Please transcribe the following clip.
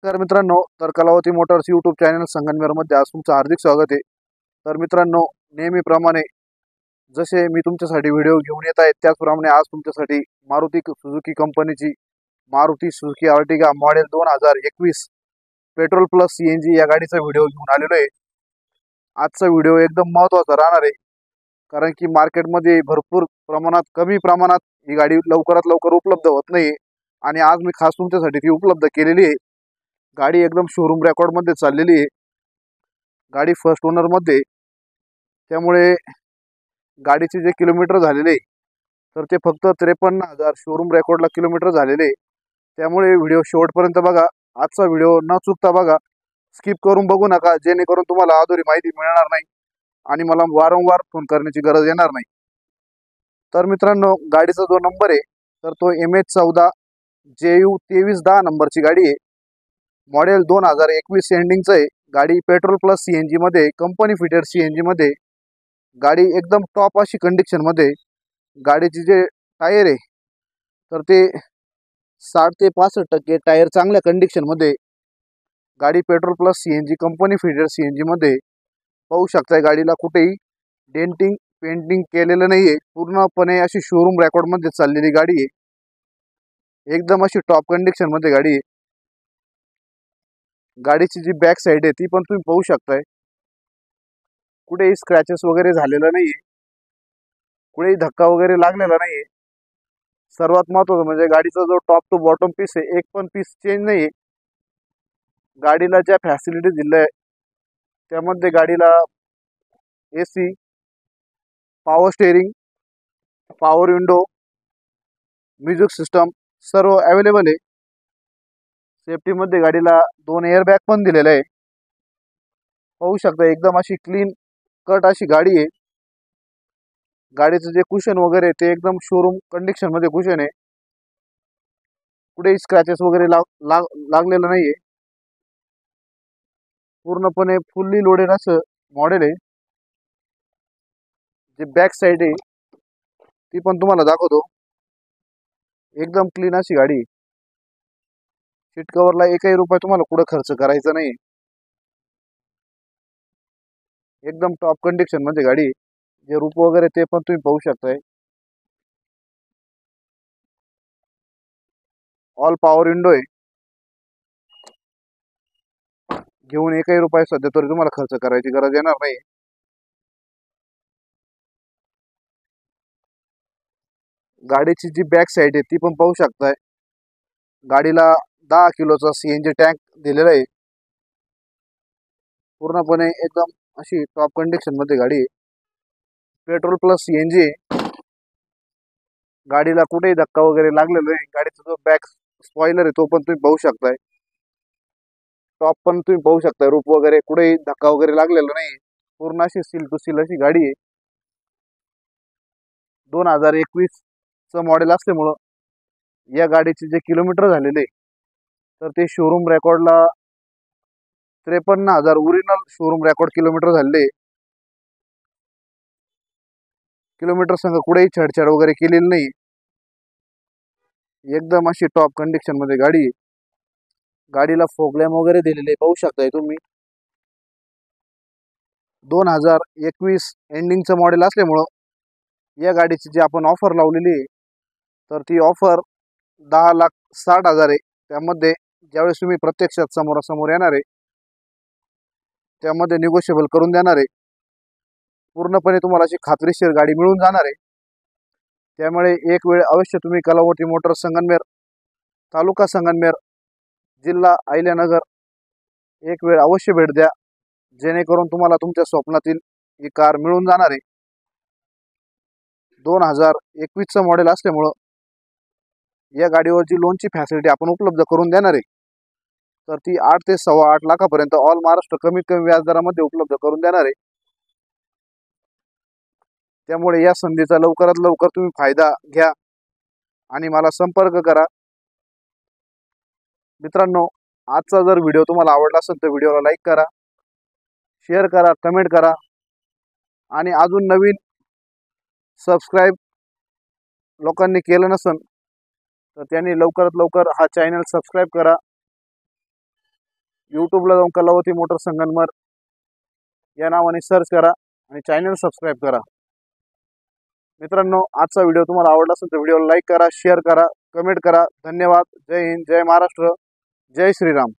तर मित्रांनो, तर कलावती मोटर्स यूट्यूब चॅनल संगमनेरमध्ये आज तुमचं हार्दिक स्वागत आहे. तर मित्रांनो, नेहमीप्रमाणे जसे मी तुमच्यासाठी व्हिडिओ घेऊन येत आहे त्याचप्रमाणे आज तुमच्यासाठी मारुती सुझुकी कंपनीची Maruti Suzuki Ertiga model 2021 petrol plus CNG या गाडीचा व्हिडिओ घेऊन आलेलो आहे. आजचा व्हिडिओ एकदम महत्त्वाचा राहणार आहे, कारण की मार्केटमध्ये भरपूर प्रमाणात कमी प्रमाणात ही गाडी लवकरात लवकर उपलब्ध होत नाही आणि आज मी खास तुमच्यासाठी ती उपलब्ध केलेली आहे. गाडी एकदम शोरूम रेकॉर्डमध्ये चाललेली आहे. गाडी फर्स्ट ओनरमध्ये, त्यामुळे गाडीचे जे किलोमीटर झालेले तर ते फक्त 53,000 शोरूम रेकॉर्डला किलोमीटर झालेले. त्यामुळे व्हिडिओ शेवटपर्यंत बघा. आजचा व्हिडिओ न चुकता बघा, स्किप करून बघू नका, जेणेकरून तुम्हाला अधुरी माहिती मिळणार नाही आणि मला वारंवार फोन करण्याची गरज येणार नाही. तर मित्रांनो, गाडीचा जो नंबर आहे तर तो MH14 JU 2310 नंबरची गाडी आहे. मॉडेल 2021 एंडिंगचं आहे. गाडी पेट्रोल प्लस CNG मध्ये, कंपनी फिटेड CNG मध्ये. गाडी एकदम टॉप अशी कंडिशनमध्ये. गाडीचे जे टायर आहे तर ते 60 ते 65% टायर चांगल्या कंडिशनमध्ये. गाडी petrol plus CNG company fitted CNG मध्ये. पाहू शकताय गाडीला कुठेही डेंटिंग पेंटिंग केलेलं नाही आहे. पूर्णपणे अशी शोरूम रेकॉर्डमध्ये चाललेली गाडी आहे. एकदम अशी टॉप कंडिशनमध्ये गाडी आहे. गाडीची जी बॅक साईड आहे ती पण तुम्ही पाहू शकताय, कुठेही स्क्रॅचेस वगैरे झालेला नाही आहे, कुठेही धक्का वगैरे लागलेला नाही आहे. सर्वात महत्त्वाचं म्हणजे गाडीचा जो टॉप टू बॉटम पीस आहे, एक पण पीस चेंज नाही आहे. गाडीला ज्या फॅसिलिटी दिल्या आहे त्यामध्ये गाडीला AC, power steering, power window, music system सर्व अवेलेबल आहे. सेफ्टीमध्ये गाडीला 2 एअरबॅग पण दिलेले आहे. पाहू शकता एकदम अशी क्लीन कट अशी गाडी आहे. गाडीचं जे कुशन वगैरे ते एकदम शोरूम कंडिशनमध्ये कुशन आहे. कुठेही स्क्रॅचेस वगैरे लागलेलं नाही आहे. पूर्णपणे फुल्ली लोडेड असं मॉडेल आहे. जे बॅक साईड आहे ती पण तुम्हाला दाखवतो. एकदम क्लीन अशी गाडी आहे. सीट कव्हरला एकही रुपया तुम्हाला कुठं खर्च करायचा नाही. एकदम टॉप कंडिशन मध्ये गाडी आहे. जे रूप वगैरे ते पण तुम्ही पाहू शकताय. ऑल पॉवर विंडो आहे. घेऊन एकही रुपया सध्या तरी तुम्हाला खर्च करायची गरज येणार नाही. गाडीची जी बॅक साईड आहे ती पण पाहू शकताय. गाडीला 10 किलोचा CNG टँक दिलेला आहे. पूर्णपणे एकदम अशी टॉप कंडिशन मध्ये गाडी आहे. पेट्रोल प्लस CNG आहे. गाडीला कुठेही धक्का वगैरे लागलेला नाही. गाडीचा जो बॅक स्पॉइलर आहे तो पण तुम्ही पाहू शकताय. टॉप पण तुम्ही पाहू शकताय. रूप वगैरे कुठेही धक्का वगैरे लागलेला नाही. पूर्ण अशी सील टू सील अशी गाडी आहे. 2021 चं मॉडेल असल्यामुळं या गाडीचे जे किलोमीटर झालेले तर ते शोरूम रेकॉर्डला 53,000 ओरिजिनल शोरूम रेकॉर्ड किलोमीटर झालेले. किलोमीटर संघ कुठेही छेडछाड वगैरे केलेली नाही. एकदम अशी टॉप कंडिशन मध्ये गाडी आहे. गाडीला फॉग लॅम्प वगैरे दिलेले पाहू शकताय तुम्ही. 2021 एंडिंगचं मॉडेल असल्यामुळं या गाडीची जी आपण ऑफर लावलेली आहे तर ती ऑफर 10,60,000 आहे. त्यामध्ये ज्यावेळेस तुम्ही प्रत्यक्षात समोरासमोर येणार आहे त्यामध्ये निगोशिएबल करून देणार आहे. पूर्णपणे तुम्हाला अशी खात्रीशीर गाडी मिळून जाणार आहे. त्यामुळे एक वेळ अवश्य तुम्ही कलावती मोटर्स संगमनेर, तालुका संगमनेर, जिल्हा अहिल्यानगर एक वेळ अवश्य भेट द्या, जेणेकरून तुम्हाला तुमच्या स्वप्नातील ही कार मिळून जाणार आहे. 2021चं मॉडेल असल्यामुळं या गाडीवरची लोनची फॅसिलिटी आपण उपलब्ध करून देणार आहे. तर ती 8 ते 8.25 लाखापर्यंत ऑल महाराष्ट्र कमीत कमी व्याजदरामध्ये उपलब्ध करून देणार आहे. त्यामुळे या संधीचा लवकरात लवकर तुम्ही फायदा घ्या आणि मला संपर्क करा. मित्रांनो, आजचा जर व्हिडिओ तुम्हाला आवडला असेल तर व्हिडिओला लाईक करा, शेअर करा, कमेंट करा आणि अजून नवीन सबस्क्राईब लोकांनी केलं नसेल तर त्यांनी लवकरात लवकर हा चॅनल सबस्क्राईब करा. यूट्यूबला जाऊन कलावती मोटर्स संगमनेर या नावाने सर्च करा आणि चॅनल सबस्क्राईब करा। मित्रांनो, आजचा व्हिडिओ तुम्हाला आवडला असेल तर व्हिडिओला लाईक करा, शेअर करा, कमेंट करा। धन्यवाद। जय हिंद, जय महाराष्ट्र, जय श्रीराम।